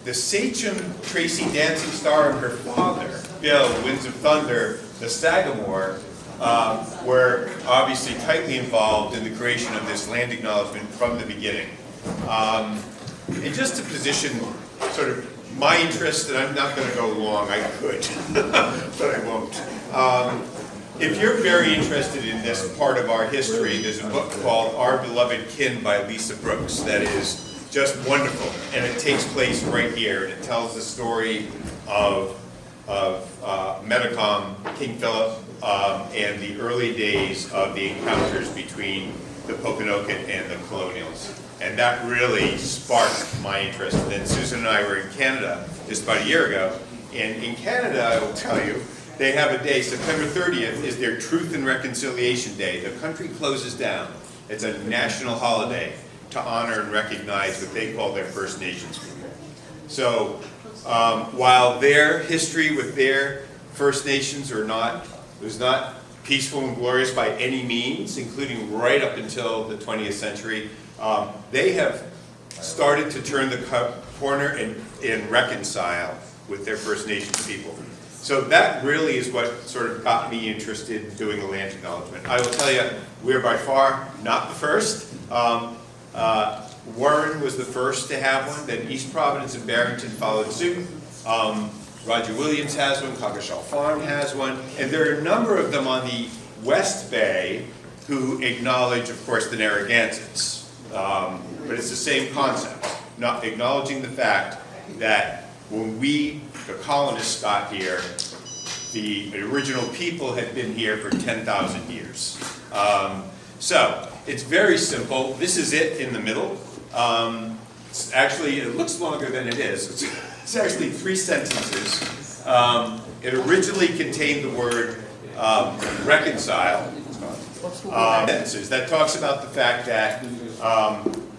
the sachem Tracy Dancing Star and her father, Bill Winds of Thunder, the Sagamore, were obviously tightly involved in the creation of this land acknowledgement from the beginning. And just to position sort of my interest, and I'm not going to go long, I could, but I won't. If you're very interested in this part of our history, there's a book called Our Beloved Kin by Lisa Brooks that is just wonderful, and it takes place right here, and it tells the story of Metacom, King Philip, and the early days of the encounters between the Pokanoket and the colonials. And that really sparked my interest. And then Susan and I were in Canada just about a year ago, and in Canada, I will tell you, they have a day, September 30th is their Truth and Reconciliation Day. The country closes down. It's a national holiday to honor and recognize what they call their First Nations people. So while their history with their First Nations was not peaceful and glorious by any means, including right up until the 20th century, they have started to turn the corner and reconcile with their First Nations people. So that really is what sort of got me interested in doing a land acknowledgement. I will tell you, we're by far not the first. Warren was the first to have one, then East Providence and Barrington followed suit. Roger Williams has one, Congregational Farm has one, and there are a number of them on the West Bay who acknowledge, of course, the Narragansetts. But it's the same concept, not acknowledging the fact that when the colonists got here, the original people had been here for 10,000 years. So it's very simple. This is it in the middle. It's actually, it looks longer than it is. It's actually 3 sentences. It originally contained the word reconcile. Sentences that talks about the fact that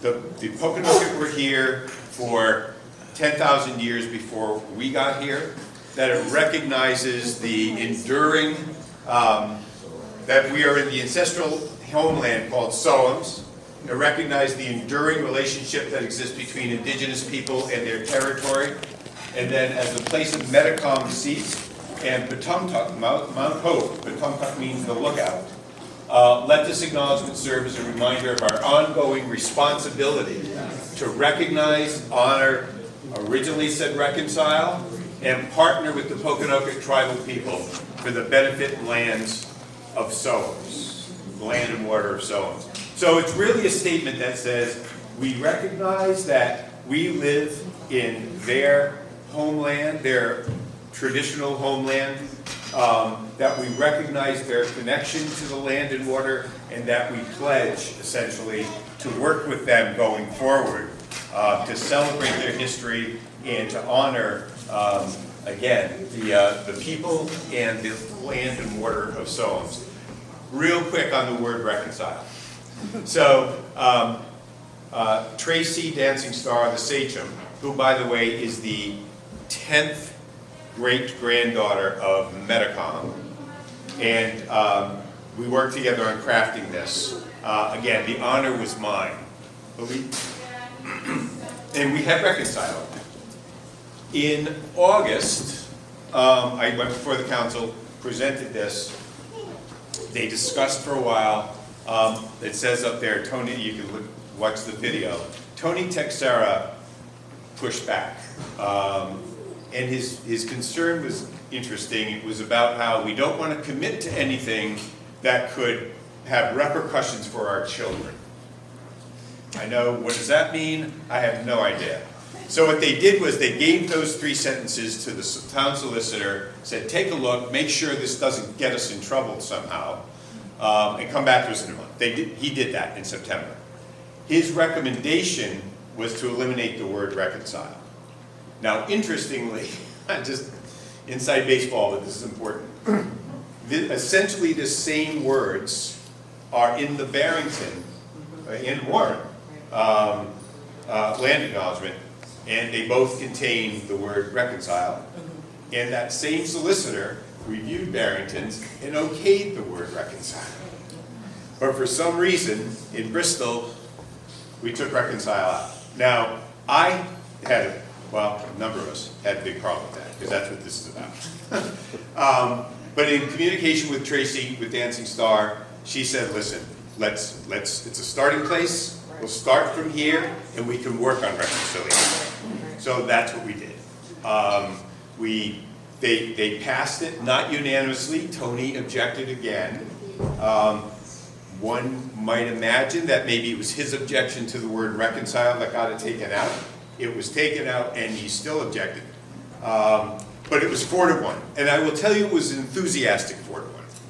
the Pokanoket were here for 10,000 years before we got here, that it recognizes the enduring, that we are in the ancestral homeland called Soams. It recognizes the enduring relationship that exists between indigenous people and their territory. And then as the place of Metacom seats and Petumtuck, Mount Hope, Petumtuck means the lookout. Let this acknowledgement serve as a reminder of our ongoing responsibility to recognize, honor, originally said reconcile, and partner with the Pokanoket tribal people for the benefit lands of Soams, the land and water of Soams. So it's really a statement that says we recognize that we live in their homeland, their traditional homeland, that we recognize their connection to the land and water, and that we pledge, essentially, to work with them going forward, to celebrate their history and to honor, again, the people and the land and water of Soams. Real quick on the word reconcile. So, Tracy Dancing Star, the sachem, who, by the way, is the 10th great-granddaughter of Metacom, and we worked together on crafting this. Again, the honor was mine. And we have reconciled. In August, I went before the council, presented this. They discussed for a while. It says up there, Tony, you can watch the video. Tony Texera pushed back. And his concern was interesting. It was about how we don't want to commit to anything that could have repercussions for our children. I know, what does that mean? I have no idea. So what they did was they gave those 3 sentences to the town solicitor, said, take a look, make sure this doesn't get us in trouble somehow, and come back to us in a month. He did that in September. His recommendation was to eliminate the word reconcile. Now, interestingly, just inside baseball, but this is important, essentially the same words are in the Barrington, in Warren, land acknowledgement, and they both contain the word reconcile. And that same solicitor reviewed Barrington's and okayed the word reconcile. But for some reason, in Bristol, we took reconcile out. Now, I had Well, a number of us had a big problem with that, because that's what this is about. But in communication with Tracy, with Dancing Star, she said, listen, let's it's a starting place. We'll start from here, and we can work on reconciliation. So that's what we did. They passed it, not unanimously. Tony objected again. One might imagine that maybe it was his objection to the word reconcile that got it taken out. It was taken out, and he still objected. But it was 4-1. And I will tell you, it was an enthusiastic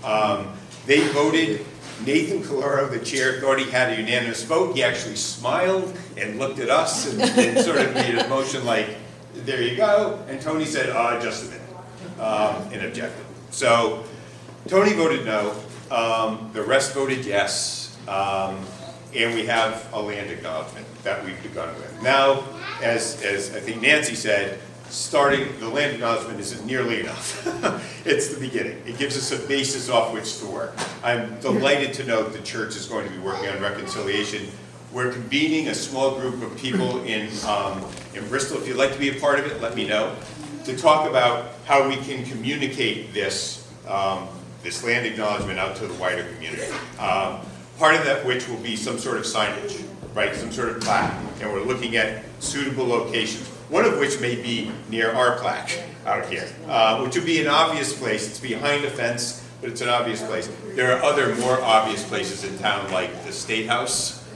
4-1. They voted. Nathan Calero, the chair, thought he had a unanimous vote. He actually smiled and looked at us and sort of made a motion like, there you go. And Tony said, just a minute, and objected. So Tony voted no. The rest voted yes. And we have a land acknowledgement that we've begun with. Now, as I think Nancy said, starting the land acknowledgement isn't nearly enough. It's the beginning. It gives us a basis off which to work. I'm delighted to note the church is going to be working on reconciliation. We're convening a small group of people in Bristol. If you'd like to be a part of it, let me know, to talk about how we can communicate this land acknowledgement out to the wider community. Part of that which will be some sort of signage, right, some sort of plaque, and we're looking at suitable locations. One of which may be near our plaque out here, which would be an obvious place. It's behind a fence, but it's an obvious place. There are other more obvious places in town, like the State House,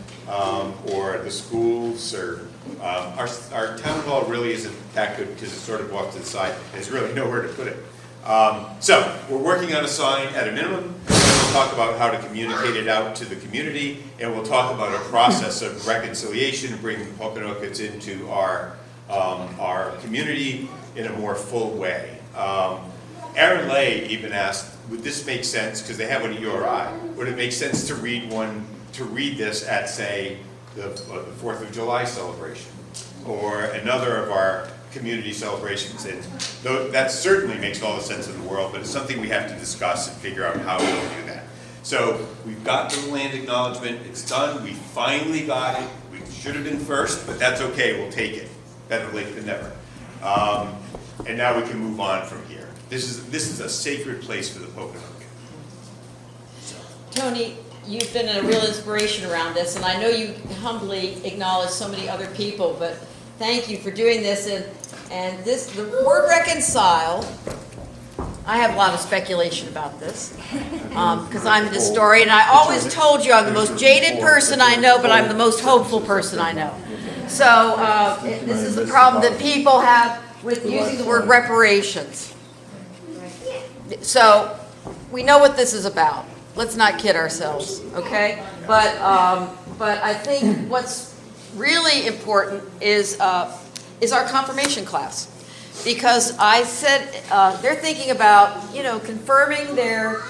or the schools, or our town hall really isn't that good because it's sort of off to the side, and there's really nowhere to put it. So we're working on a sign at a minimum. We'll talk about how to communicate it out to the community, and we'll talk about a process of reconciliation and bringing Poconokeets into our community in a more full way. Aaron Lay even asked, would this make sense, because they have one at URI, would it make sense to read this at, say, the 4th of July celebration, or another of our community celebrations? And that certainly makes all the sense in the world, but it's something we have to discuss and figure out how we'll do that. So we've got the land acknowledgement, it's done, we finally got it. We should have been first, but that's okay, we'll take it. Better late than never. And now we can move on from here. This is a sacred place for the Poconoke. Tony, you've been a real inspiration around this, and I know you humbly acknowledge so many other people, but thank you for doing this. And the word reconcile, I have a lot of speculation about this, because I'm a historian. I always told you I'm the most jaded person I know, but I'm the most hopeful person I know. So this is the problem that people have with using the word reparations. So we know what this is about. Let's not kid ourselves, okay? But I think what's really important is our confirmation class, because I said they're thinking about confirming their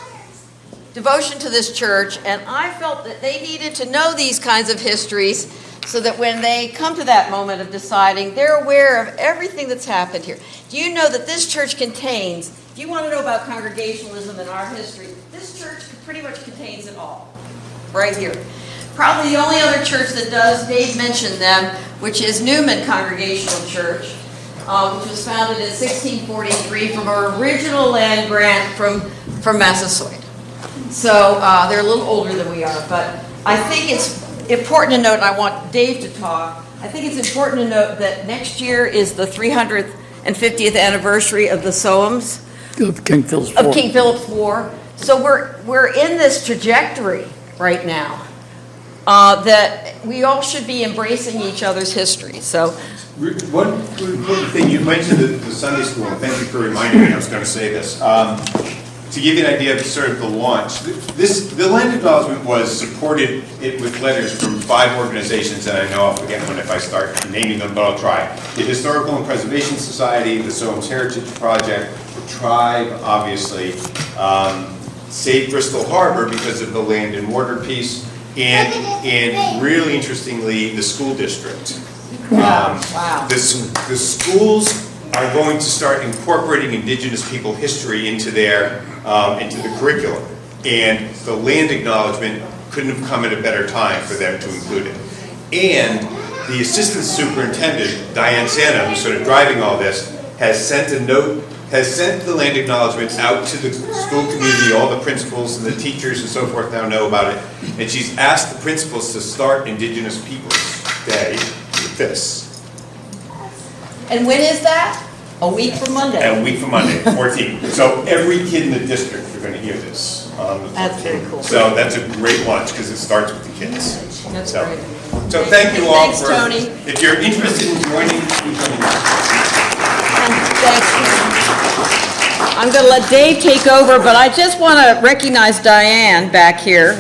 devotion to this church, and I felt that they needed to know these kinds of histories, so that when they come to that moment of deciding, they're aware of everything that's happened here. Do you know that this church contains, if you want to know about Congregationalism and our history, this church pretty much contains it all, right here. Probably the only other church that does, Dave mentioned them, which is Newman Congregational Church, which was founded in 1643 from an original land grant from Massasoit. So they're a little older than we are, but I think it's important to note, and I want Dave to talk, I think it's important to note that next year is the 350th anniversary of the Soames. Of King Philip's War. So we're in this trajectory right now that we all should be embracing each other's history. So one important thing, you mentioned the Sunday school, and thank you for reminding me I was going to say this. To give you an idea of sort of the launch, the land acknowledgement was supported with letters from 5 organizations, and I know I'll forget one if I start naming them, but I'll try. The Historical and Preservation Society, the Soames Heritage Project, the Tribe, obviously, Save Bristol Harbor because of the land and water piece, and really interestingly, the school district. wow. The schools are going to start incorporating Indigenous people history into the curriculum, and the land acknowledgement couldn't have come at a better time for them to include it. And the assistant superintendent, Diane Santa, who's sort of driving all this, has sent a note, has sent the land acknowledgements out to the school community. All the principals and the teachers and so forth now know about it. And she's asked the principals to start Indigenous Peoples Day with this. And when is that? A week from Monday. And a week from Monday, 14th. So every kid in the district are going to hear this on the 14th. That's very cool. So that's a great launch because it starts with the kids. That's So- great. So thank you all Thanks, for. Tony. If you're interested in joining, please come along. Thanks. I'm going to let Dave take over, but I just want to recognize Diane back here,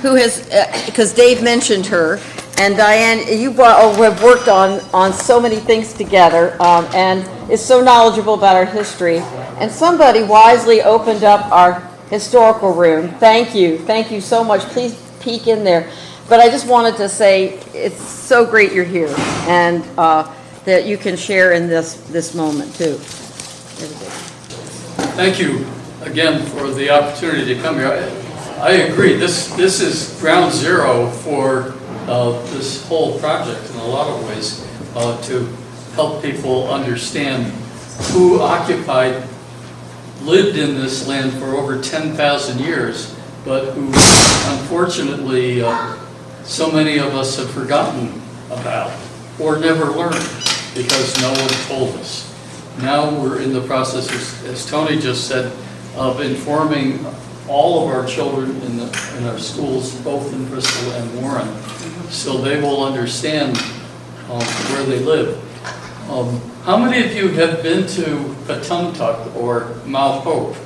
who has, because Dave mentioned her. And Diane, you have worked on so many things together, and is so knowledgeable about our history. And somebody wisely opened up our historical room. Thank you so much. Please peek in there. But I just wanted to say it's so great you're here, and that you can share in this moment too. Thank you again for the opportunity to come here. I agree. This is ground zero for this whole project in a lot of ways, to help people understand who lived in this land for over 10,000 years, but who unfortunately so many of us have forgotten about or never learned because no one told us. Now we're in the process, as Tony just said, of informing all of our children in our schools, both in Bristol and Warren, so they will understand where they live. How many of you have been to Patumtuck or Mount Hope?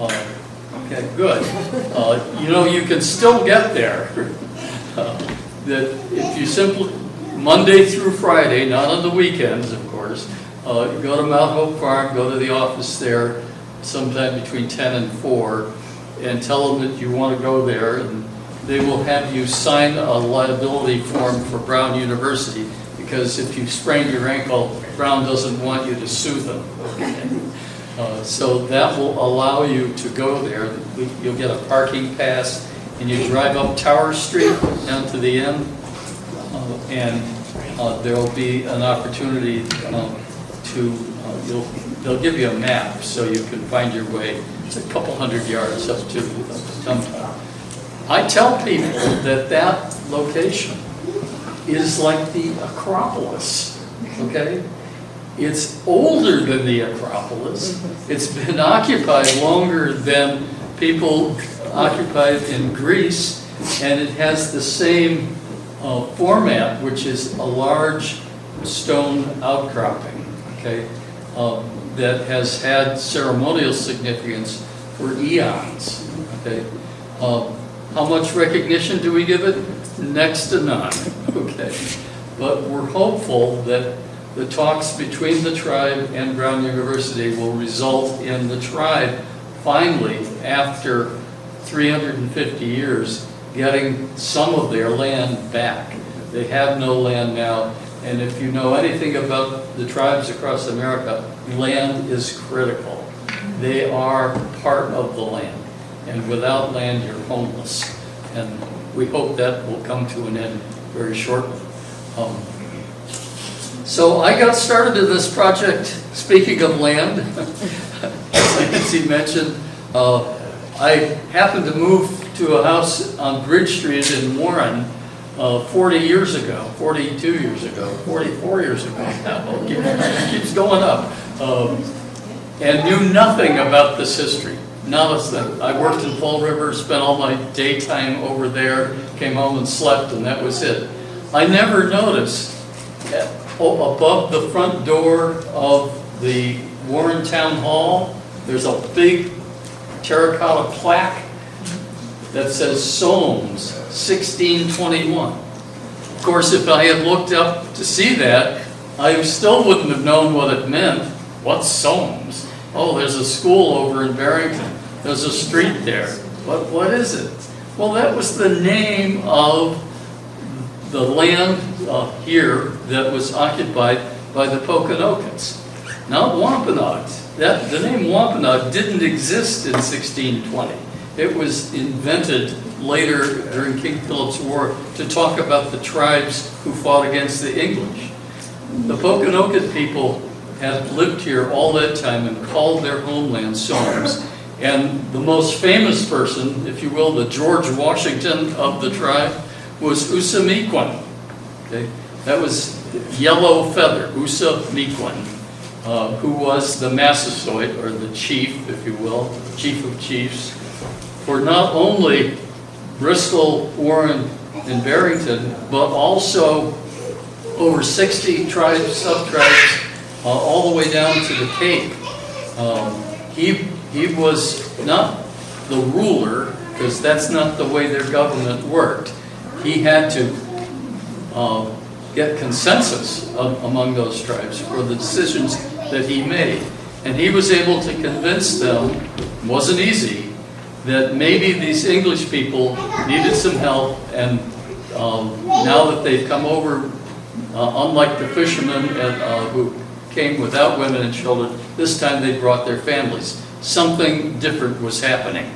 Okay, good. You can still get there. That if you simply, Monday through Friday, not on the weekends, of course, go to Mount Hope Farm, go to the office there sometime between 10 and 4, and tell them that you want to go there, and they will have you sign a liability form for Brown University, because if you sprain your ankle, Brown doesn't want you to sue them. So that will allow you to go there. You'll get a parking pass, and you drive up Tower Street down to the end, and there will be an opportunity they'll give you a map so you can find your way. It's a couple hundred yards up to Patumtuck. I tell people that location is like the Acropolis, okay? It's older than the Acropolis. It's been occupied longer than people occupied in Greece, and it has the same format, which is a large stone outcropping, okay, that has had ceremonial significance for eons, okay? How much recognition do we give it? Next to none, okay? But we're hopeful that the talks between the tribe and Brown University will result in the tribe finally, after 350 years, getting some of their land back. They have no land now, and if you know anything about the tribes across America, land is critical. They are part of the land, and without land, you're homeless. And we hope that will come to an end very shortly. So I got started in this project, speaking of land, as Nancy mentioned, I happened to move to a house on Bridge Street in Warren 42 years ago, 44 years ago now, keeps going up, and knew nothing about this history. Not a thing. I worked in Fall River, spent all my daytime over there, came home and slept, and that was it. I never noticed above the front door of the Warren Town Hall, there's a big terracotta plaque that says Soames, 1621. Of course, if I had looked up to see that, I still wouldn't have known what it meant. What's Soames? Oh, there's a school over in Barrington. There's a street there. What is it? Well, that was the name of the land here that was occupied by the Pokanokets, not Wampanoags. The name Wampanoag didn't exist in 1620. It was invented later during King Philip's War to talk about the tribes who fought against the English. The Pokanoket people had lived here all that time and called their homeland Somes. And the most famous person, if you will, the George Washington of the tribe, was Usa Miquon. Okay? That was yellow feather, Usa Miquon, who was the Massasoit, or the chief, if you will, chief of chiefs, for not only Bristol, Warren, and Barrington, but also over 60 tribes, sub-tribes, all the way down to the Cape. He was not the ruler, because that's not the way their government worked. He had to get consensus among those tribes for the decisions that he made. And he was able to convince them, it wasn't easy, that maybe these English people needed some help, and now that they've come over, unlike the fishermen who came without women and children, this time they brought their families. Something different was happening.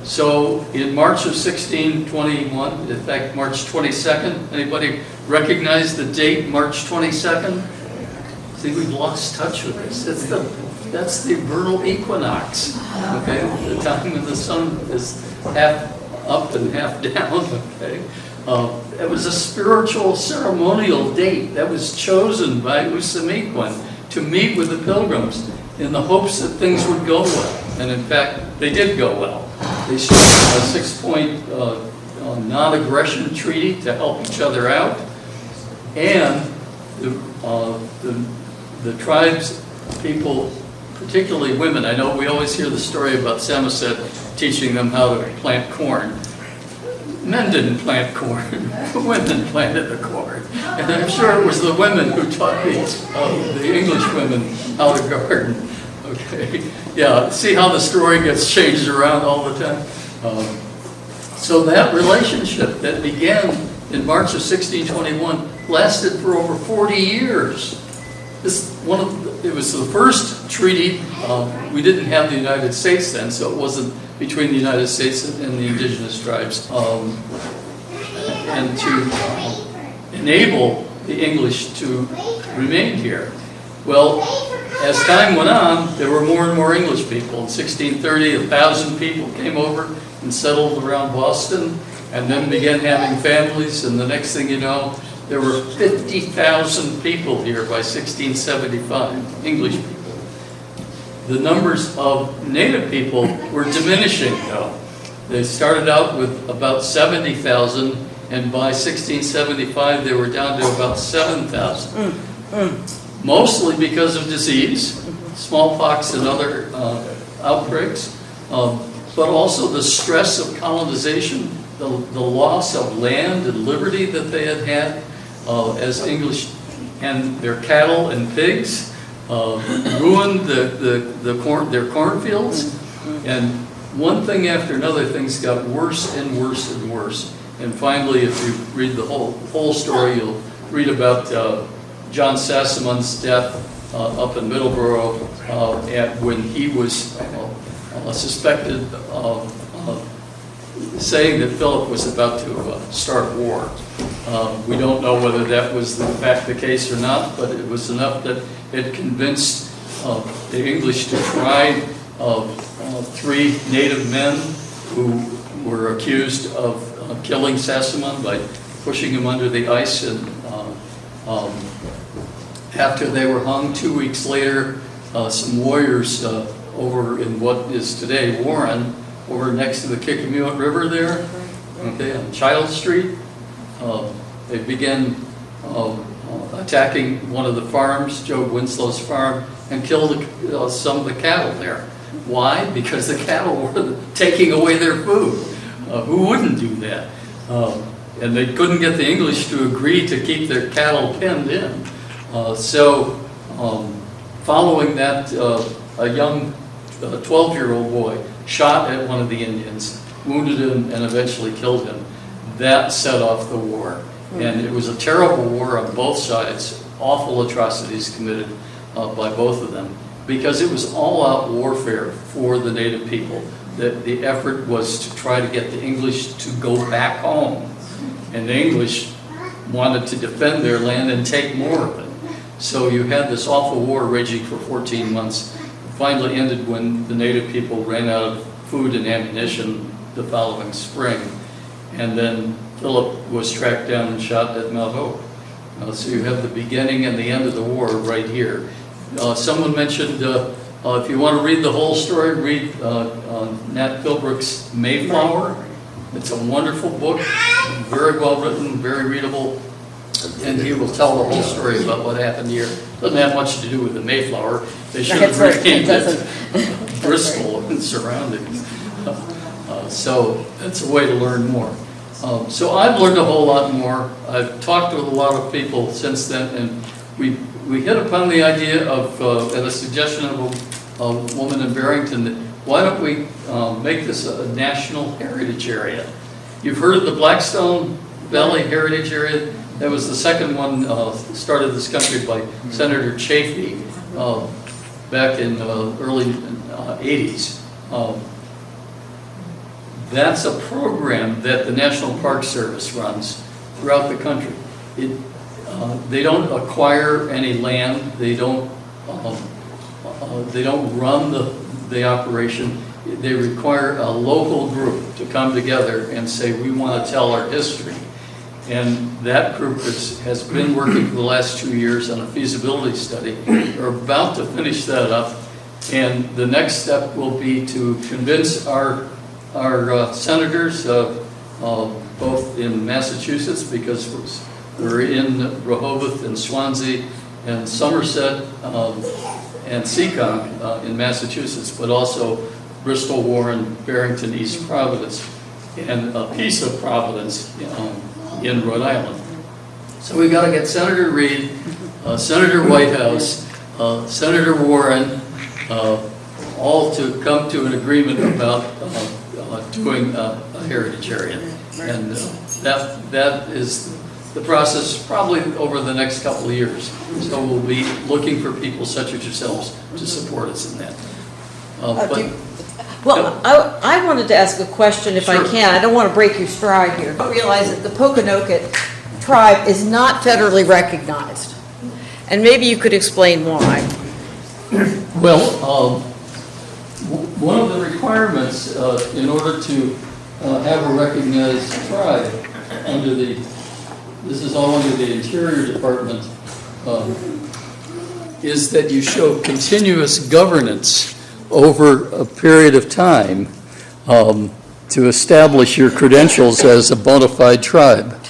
So in March of 1621, in fact March 22nd, anybody recognize the date, March 22nd? I think we've lost touch with this. That's the vernal equinox, okay? The time when the sun is half up and half down, okay? It was a spiritual ceremonial date that was chosen by Usa Miquon to meet with the pilgrims in the hopes that things would go well. And in fact, they did go well. They struck a 6-point non-aggression treaty to help each other out. And the tribes, people, particularly women, I know we always hear the story about Samoset teaching them how to plant corn. Men didn't plant corn, women planted the corn. And I'm sure it was the women who taught the English women how to garden. Okay, yeah, see how the story gets changed around all the time? So that relationship that began in March of 1621 lasted for over 40 years. It was the first treaty. We didn't have the United States then, so it wasn't between the United States and the indigenous tribes. And to enable the English to remain here. Well, as time went on, there were more and more English people. In 1630, 1,000 people came over and settled around Boston, and then began having families, and the next thing you know, there were 50,000 people here by 1675, English people. The numbers of native people were diminishing, though. They started out with about 70,000, and by 1675 they were down to about 7,000. Mostly because of disease, smallpox and other outbreaks, but also the stress of colonization, the loss of land and liberty that they had had as English, and their cattle and pigs ruined their cornfields. And one thing after another, things got worse and worse and worse. And finally, if you read the whole story, you'll read about John Sassamon's death up in Middleborough when he was suspected of saying that Philip was about to start war. We don't know whether that was in fact the case or not, but it was enough that it convinced the English to try 3 native men who were accused of killing Sassamon by pushing him under the ice. And after they were hung, 2 weeks later, some warriors over in what is today Warren, over next to the Kickamuit River there, okay, on Child Street, they began attacking one of the farms, Joe Winslow's farm, and killed some of the cattle there. Why? Because the cattle were taking away their food. Who wouldn't do that? And they couldn't get the English to agree to keep their cattle penned in. So following that, a young 12-year-old boy shot at one of the Indians, wounded him, and eventually killed him. That set off the war. And it was a terrible war on both sides, awful atrocities committed by both of them. because it was all-out warfare for the native people. The effort was to try to get the English to go back home, and the English wanted to defend their land and take more of it. So you had this awful war raging for 14 months. It finally ended when the native people ran out of food and ammunition the following spring, and then Philip was tracked down and shot at Mount Hope. So you have the beginning and the end of the war right here. Someone mentioned, if you want to read the whole story, read Nat Philbrick's Mayflower. It's a wonderful book, very well written, very readable, and he will tell the whole story about what happened here. Doesn't have much to do with the Mayflower. They should have renamed it Bristol and surroundings. So that's a way to learn more. So I've learned a whole lot more. I've talked with a lot of people since then, and we hit upon the idea of, and a suggestion of a woman in Barrington, that why don't we make this a national heritage area? You've heard of the Blackstone Valley Heritage Area? That was the second one started this country by Senator Chafee back in early 80s. That's a program that the National Park Service runs throughout the country. They don't acquire any land. They don't run the operation. They require a local group to come together and say, we want to tell our history. And that group has been working for the last 2 years on a feasibility study. They're about to finish that up. And the next step will be to convince our senators, both in Massachusetts, because we're in Rehoboth and Swansea and Somerset and Seekonk in Massachusetts, but also Bristol, Warren, Barrington, East Providence, and a piece of Providence in Rhode Island. So we've got to get Senator Reid, Senator Whitehouse, Senator Warren, all to come to an agreement about doing a heritage area. And that is the process probably over the next couple of years. So we'll be looking for people such as yourselves to support us in that. I wanted to ask a question if I can. I don't want to break your stride here. I realize that the Pokanoket tribe is not federally recognized. And maybe you could explain why. Well, one of the requirements in order to have a recognized tribe under this is all under the Interior Department, is that you show continuous governance over a period of time to establish your credentials as a bona fide tribe.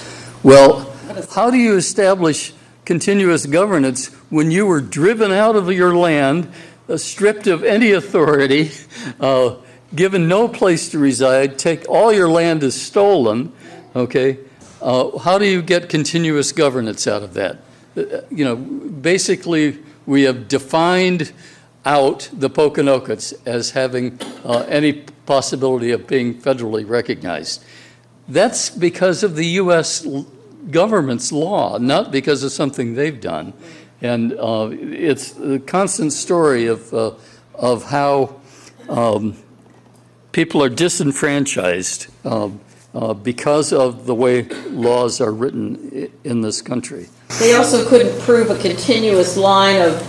Well, how do you establish continuous governance when you were driven out of your land, stripped of any authority, given no place to reside, all your land is stolen, okay? How do you get continuous governance out of that? Basically, we have defined out the Pokanokets as having any possibility of being federally recognized. That's because of the U.S. government's law, not because of something they've done. And it's a constant story of how people are disenfranchised because of the way laws are written in this country. They also couldn't prove a continuous line of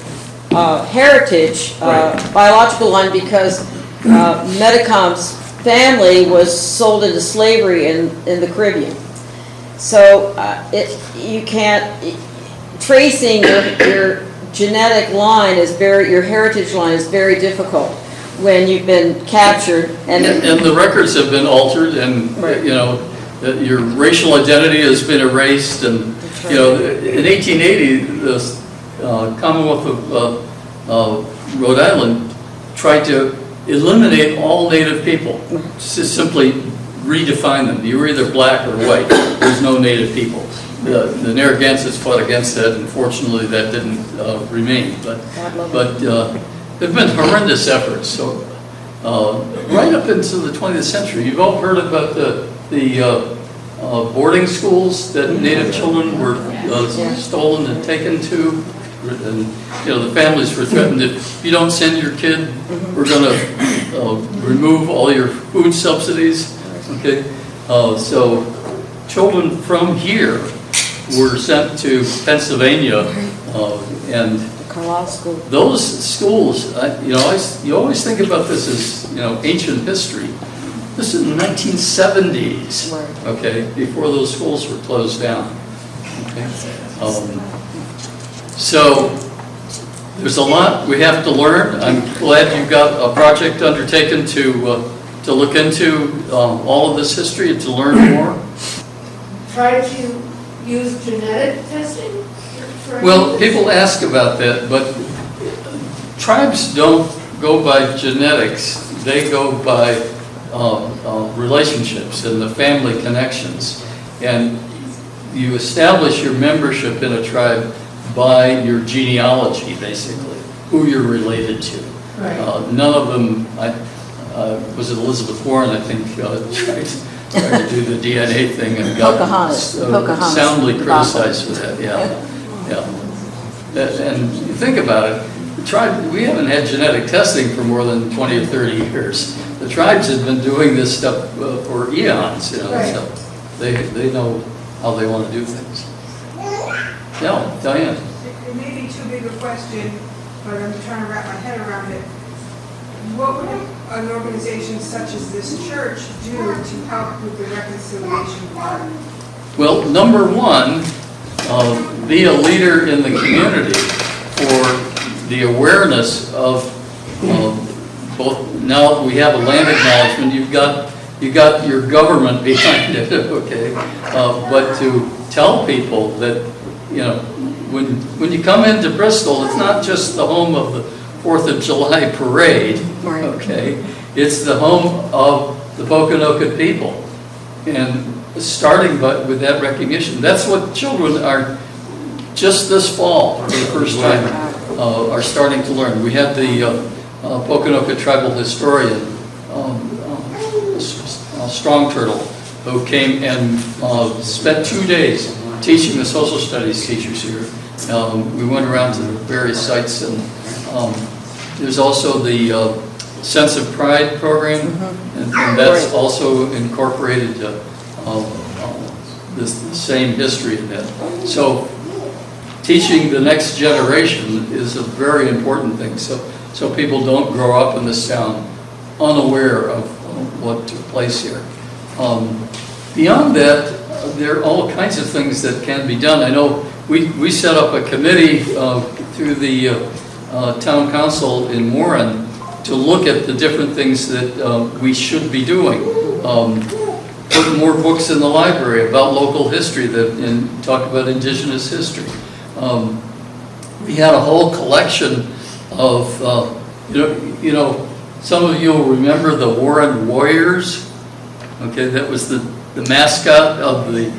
heritage, biological line, because Metacom's family was sold into slavery in the Caribbean. So you can't, tracing your genetic line your heritage line is very difficult when you've been captured. And the records have been altered, and right. Your racial identity has been erased, and in 1880 the Commonwealth of Rhode Island tried to eliminate all native people, just simply redefine them. You were either black or white. There's no native people. The Narragansetts fought against that, and fortunately that didn't remain. But there have been horrendous efforts. So right up into the 20th century, you've all heard about the boarding schools that native children were stolen and taken to. and, the families were threatened, if you don't send your kid, we're gonna remove all your food subsidies, okay? So children from here were sent to Pennsylvania, and Carlisle School. those schools, you always think about this as, ancient history. This is the 1970s, Right. okay, before those schools were closed down. Okay? So there's a lot we have to learn. I'm glad you've got a project undertaken to look into all of this history and to learn more. Try to use genetic testing? Well, people ask about that, but tribes don't go by genetics. They go by relationships and the family connections. And you establish your membership in a tribe by your genealogy, basically, who you're related to. Right. None of them, was it Elizabeth Warren, I think, tried to do the DNA thing and got Pocahontas. soundly criticized for that, yeah. And you think about it, the tribe, we haven't had genetic testing for more than 20 or 30 years. The tribes have been doing this stuff for eons, Right. so they know how they want to do things. Yeah, Diane. It may be too big a question, but I'm trying to wrap my head around it. What would an organization such as this church do to help with the reconciliation part? Well, number one, be a leader in the community for the awareness of both. Now we have a land acknowledgement. You've got your government behind it, okay? But to tell people that, when you come into Bristol, it's not just the home of the 4th of July parade, Right. okay? It's the home of the Pokanoket people. And starting with that recognition, that's what children are just this fall, for the first time, are starting to learn. We had the Pokanoket tribal historian, Strong Turtle, who came and spent 2 days teaching the social studies teachers here. We went around to the various sites, and there's also the Sense of Pride program, and that's also incorporated the same history in that. So teaching the next generation is a very important thing, so people don't grow up in this town unaware of what took place here. Beyond that, there are all kinds of things that can be done. I know we set up a committee through the town council in Warren to look at the different things that we should be doing. Put more books in the library about local history and talk about indigenous history. We had a whole collection of, some of you will remember the Warren Warriors. Okay, that was the mascot of the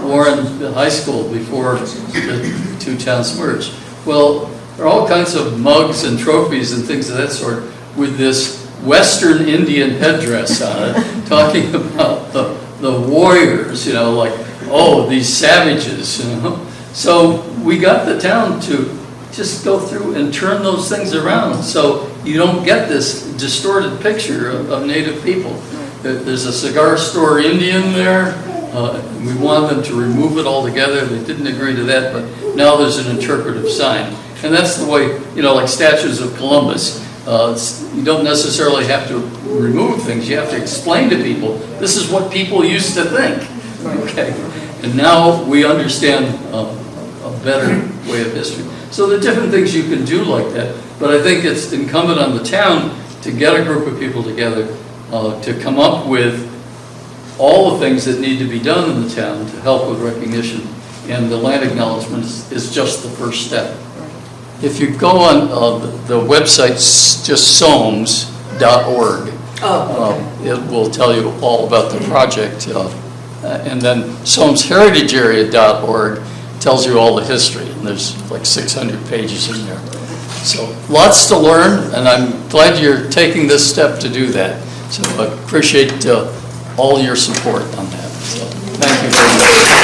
Warren High School before the two towns merged. Well, there are all kinds of mugs and trophies and things of that sort with this Western Indian headdress on it, talking about the warriors, like, oh, these savages, So we got the town to just go through and turn those things around so you don't get this distorted picture of Native people. There's a cigar store Indian there. We wanted them to remove it altogether. They didn't agree to that, but now there's an interpretive sign. And that's the way, like statues of Columbus. You don't necessarily have to remove things. You have to explain to people, this is what people used to think. Okay. And now we understand a better way of history. So there are different things you can do like that. But I think it's incumbent on the town to get a group of people together to come up with all the things that need to be done in the town to help with recognition. And the land acknowledgement is just the first step. If you go on the website, just somes.org, it will tell you all about the project. And then somesheritagearea.org tells you all the history. And there's like 600 pages in there. So lots to learn, and I'm glad you're taking this step to do that. So I appreciate all your support on that. So thank you very much.